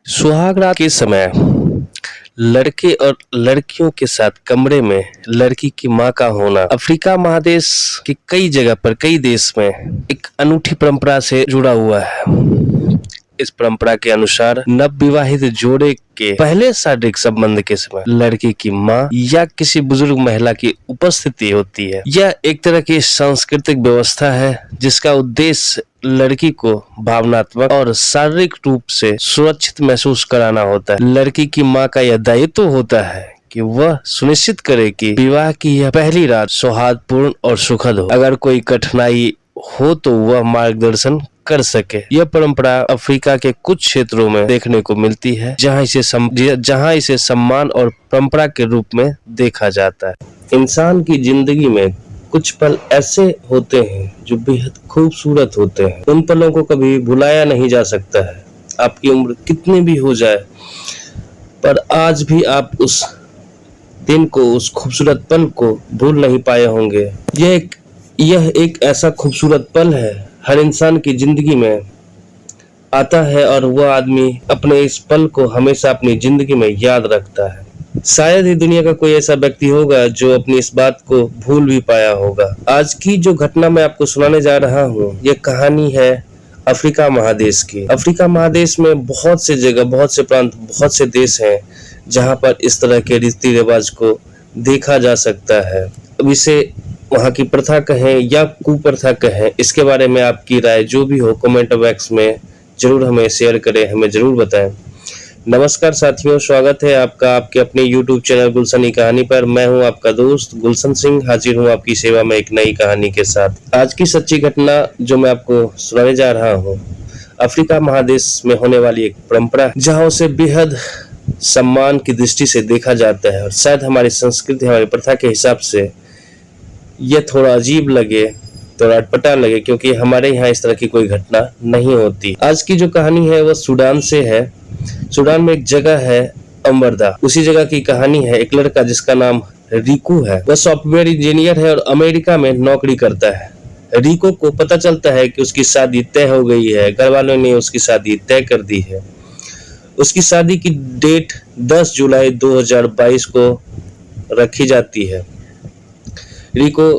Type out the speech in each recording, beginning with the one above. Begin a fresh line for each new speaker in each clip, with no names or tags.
सुहाग रात के समय लड़के और लड़कियों के साथ कमरे में लड़की की मां का होना अफ्रीका महादेश के कई जगह पर कई देश में एक अनूठी परंपरा से जुड़ा हुआ है। इस परंपरा के अनुसार नवविवाहित जोड़े के पहले शारीरिक संबंध के समय लड़की की मां या किसी बुजुर्ग महिला की उपस्थिति होती है। यह एक तरह की सांस्कृतिक व्यवस्था है जिसका उद्देश्य लड़की को भावनात्मक और शारीरिक रूप से सुरक्षित महसूस कराना होता है। लड़की की मां का यह दायित्व होता है कि वह सुनिश्चित करे कि विवाह की यह पहली रात सौहार्दपूर्ण और सुखद हो। अगर कोई कठिनाई हो तो वह मार्गदर्शन कर सके। यह परंपरा अफ्रीका के कुछ क्षेत्रों में देखने को मिलती है जहां इसे सम्मान और परंपरा के रूप में देखा जाता है। इंसान की जिंदगी में कुछ पल ऐसे होते हैं जो बेहद खूबसूरत होते हैं। उन पलों को कभी भुलाया नहीं जा सकता है। आपकी उम्र कितनी भी हो जाए पर आज भी आप उस दिन को, उस खूबसूरत पल को भूल नहीं पाए होंगे। यह एक ऐसा खूबसूरत पल है, हर इंसान की जिंदगी में आता है और वह आदमी अपने इस पल को हमेशा अपनी जिंदगी में याद रखता है। शायद ही दुनिया का कोई ऐसा व्यक्ति होगा जो अपनी इस बात को भूल भी पाया होगा। आज की जो घटना मैं आपको सुनाने जा रहा हूँ, यह कहानी है अफ्रीका महादेश की। अफ्रीका महादेश में बहुत से जगह, बहुत से प्रांत, बहुत से देश हैं जहाँ पर इस तरह के रीति रिवाज को देखा जा सकता है। अब इसे वहाँ की प्रथा कहें या कुप्रथा कहें, इसके बारे में आपकी राय जो भी हो कमेंट बॉक्स में जरूर हमें शेयर करें, हमें जरूर बताएं। नमस्कार साथियों, स्वागत है आपका आपके अपने YouTube चैनल गुलशन की कहानी पर। मैं हूं आपका दोस्त गुलशन सिंह, हाजिर हूं आपकी सेवा में एक नई कहानी के साथ। आज की सच्ची घटना जो मैं आपको सुनाने जा रहा हूं, अफ्रीका महादेश में होने वाली एक परंपरा जहां उसे बेहद सम्मान की दृष्टि से देखा जाता है। और शायद हमारी संस्कृति, हमारी प्रथा के हिसाब से यह थोड़ा अजीब लगे, थोड़ा अटपटा लगे, क्योंकि हमारे यहाँ इस तरह की कोई घटना नहीं होती। आज की जो कहानी है वह सूडान से है। सूडान में एक जगह है अम्बरदा, उसी जगह की कहानी है। एक लड़का जिसका नाम रिको है, वह सॉफ्टवेयर इंजीनियर है और अमेरिका में नौकरी करता है। रिको को पता चलता है कि उसकी शादी तय हो गई है, घर वालों ने उसकी शादी तय कर दी है। उसकी शादी की डेट 10 जुलाई 2022 को रखी जाती है। रिको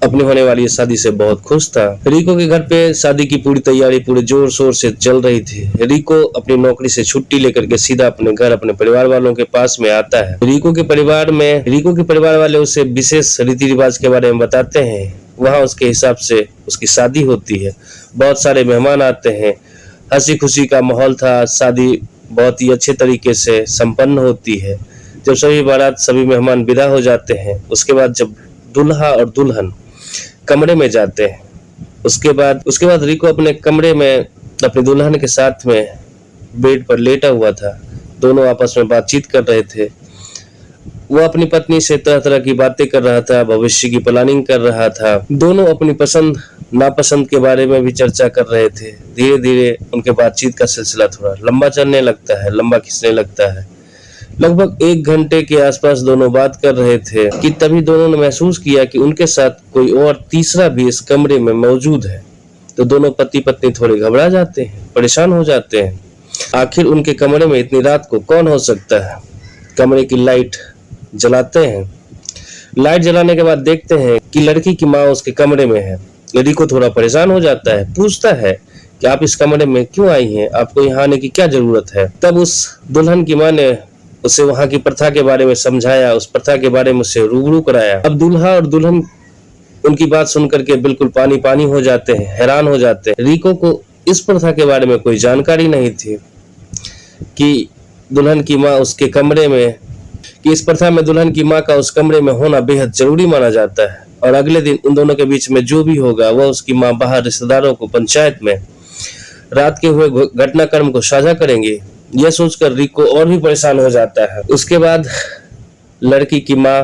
अपनी होने वाली शादी से बहुत खुश था। रिको के घर पे शादी की पूरी तैयारी पूरे जोर शोर से चल रही थी। रिको अपनी नौकरी से छुट्टी लेकर के सीधा अपने घर, अपने परिवार वालों के पास में आता है। रिको के परिवार वाले उसे विशेष रीति रिवाज के बारे में बताते हैं। वहाँ उसके हिसाब से उसकी शादी होती है। बहुत सारे मेहमान आते हैं, हंसी खुशी का माहौल था। शादी बहुत ही अच्छे तरीके से संपन्न होती है। जब सभी मेहमान विदा हो जाते हैं, उसके बाद जब दूल्हा और दुल्हन कमरे में जाते हैं, उसके बाद रिको अपने कमरे में अपनी दुल्हन के साथ में बेड पर लेटा हुआ था। दोनों आपस में बातचीत कर रहे थे। वो अपनी पत्नी से तरह तरह की बातें कर रहा था, भविष्य की प्लानिंग कर रहा था। दोनों अपनी पसंद नापसंद के बारे में भी चर्चा कर रहे थे। धीरे धीरे उनके बातचीत का सिलसिला थोड़ा लंबा चलने लगता है, लंबा खींचने लगता है। लगभग 1 घंटे के आसपास दोनों बात कर रहे थे कि तभी दोनों ने महसूस किया कि उनके साथ कोई और तीसरा भी इस कमरे में मौजूद है। तो दोनों पति पत्नी थोड़े घबरा जाते हैं, परेशान हो जाते हैं। आखिर उनके कमरे में इतनी रात को कौन हो सकता है। कमरे की लाइट जलाते हैं। लाइट जलाने के बाद देखते हैं कि लड़की की माँ उसके कमरे में है। रिको थोड़ा परेशान हो जाता है, पूछता है कि आप इस कमरे में क्यों आई हैं, आपको यहाँ आने की क्या जरूरत है। तब उस दुल्हन की माँ ने उसे वहां की प्रथा के बारे में समझाया, उस प्रथा के बारे में उसे रूबरू कराया। अब दूल्हा और दुल्हन उनकी बात सुनकर के बिल्कुल पानी पानी हो जाते हैं, हैरान हो जाते हैं। रिको को इस प्रथा के बारे में कोई जानकारी नहीं थी कि दुल्हन की माँ उसके कमरे में, कि इस प्रथा में दुल्हन की माँ का उस कमरे में होना बेहद जरूरी माना जाता है। और अगले दिन उन दोनों के बीच में जो भी होगा वह उसकी माँ बाहर रिश्तेदारों को, पंचायत में रात के हुए घटनाक्रम को साझा करेंगे। यह सोचकर रिको और भी परेशान हो जाता है। उसके बाद लड़की की माँ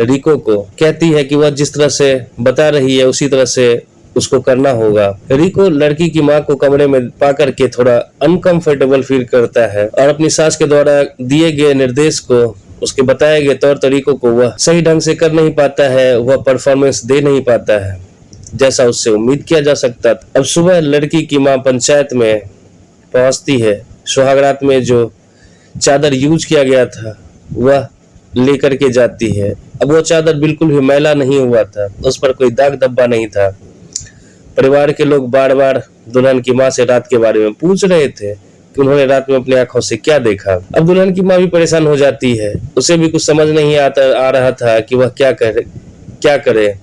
रिको को कहती है कि वह जिस तरह से बता रही है उसी तरह से उसको करना होगा। रिको लड़की की माँ को कमरे में पाकर के थोड़ा अनकंफर्टेबल फील करता है और अपनी सास के द्वारा दिए गए निर्देश को, उसके बताए गए तौर तरीकों को वह सही ढंग से कर नहीं पाता है, वह परफॉर्मेंस दे नहीं पाता है जैसा उससे उम्मीद किया जा सकता था। अब सुबह लड़की की माँ पंचायत में पहुंचती है सुहागरात में जो चादर यूज किया गया था वह लेकर के जाती है। अब वो चादर बिल्कुल भी मैला नहीं हुआ था, उस पर कोई दाग धब्बा नहीं था। परिवार के लोग बार बार दुल्हन की माँ से रात के बारे में पूछ रहे थे कि उन्होंने रात में अपनी आंखों से क्या देखा। अब दुल्हन की माँ भी परेशान हो जाती है, उसे भी कुछ समझ नहीं आ रहा था कि वह क्या करे,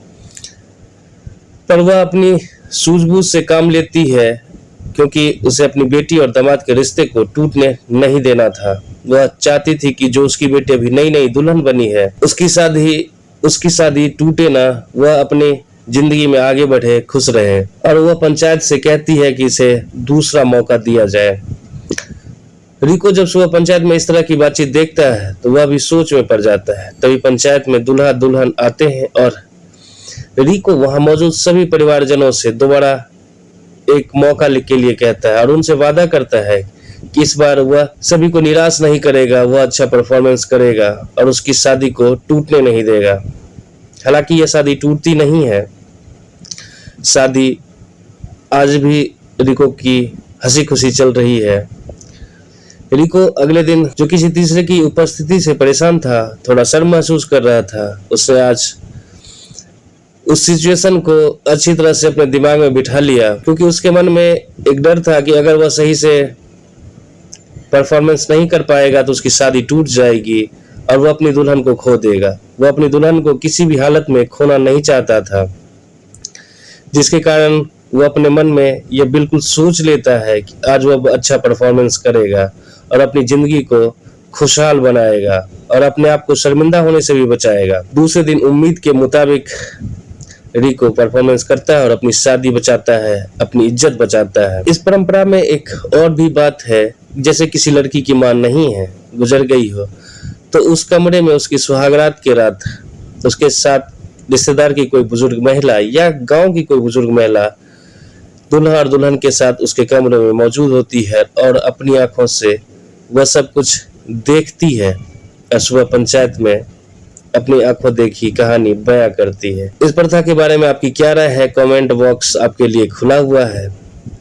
पर वह अपनी सूझबूझ से काम लेती है, क्योंकि उसे अपनी बेटी और दामाद के रिश्ते को टूटने नहीं देना था। वह चाहती थी कि जो उसकी बेटी अभी नई नई दुल्हन बनी है उसकी शादी टूटे ना, वह अपनी जिंदगी में आगे बढ़े, खुश रहे। और वह पंचायत से कहती है कि इसे दूसरा मौका दिया जाए। रिको जब सुबह पंचायत में इस तरह की बातचीत देखता है तो वह भी सोच में पड़ जाता है। तभी पंचायत में दूल्हा दुल्हन आते हैं और रिको वहां मौजूद सभी परिवारजनों से दोबारा एक मौका के लिए कहता है और उनसे वादा करता है कि इस बार वह सभी को निराश नहीं करेगा, वह अच्छा परफॉर्मेंस करेगा और उसकी शादी को टूटने नहीं देगा। हालांकि यह शादी टूटती नहीं है, शादी आज भी रिको की हंसी खुशी चल रही है। रिको अगले दिन जो किसी तीसरे की उपस्थिति से परेशान था, थोड़ा शर्म महसूस कर रहा था, उसने आज उस सिचुएशन को अच्छी तरह से अपने दिमाग में बिठा लिया, क्योंकि उसके मन में एक डर था कि अगर वह सही से परफॉर्मेंस नहीं कर पाएगा तो उसकी शादी टूट जाएगी और वह अपनी दुल्हन को खो देगा। वह अपनी दुल्हन को किसी भी हालत में खोना नहीं चाहता था, जिसके कारण वह अपने मन में यह बिल्कुल सोच लेता है कि आज वह अच्छा परफॉर्मेंस करेगा और अपनी जिंदगी को खुशहाल बनाएगा और अपने आप को शर्मिंदा होने से भी बचाएगा। दूसरे दिन उम्मीद के मुताबिक रिको परफॉर्मेंस करता है और अपनी शादी बचाता है, अपनी इज्जत बचाता है। इस परंपरा में एक और भी बात है, जैसे किसी लड़की की मां नहीं है, गुजर गई हो, तो उस कमरे में उसकी सुहागरात की रात उसके साथ रिश्तेदार की कोई बुजुर्ग महिला या गांव की कोई बुजुर्ग महिला दुल्हा और दुल्हन के साथ उसके कमरे में मौजूद होती है और अपनी आंखों से वह सब कुछ देखती है और सुबह पंचायत में अपनी आंखों देखी कहानी बयां करती है। इस प्रथा के बारे में आपकी क्या राय है? कमेंट बॉक्स आपके लिए खुला हुआ है,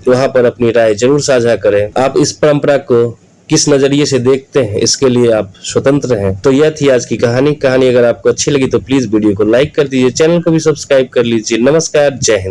वहां पर अपनी राय जरूर साझा करें। आप इस परंपरा को किस नजरिए से देखते हैं, इसके लिए आप स्वतंत्र हैं। तो यह थी आज की कहानी। अगर आपको अच्छी लगी तो प्लीज वीडियो को लाइक कर दीजिए, चैनल को भी सब्सक्राइब कर लीजिए। नमस्कार, जय हिंद।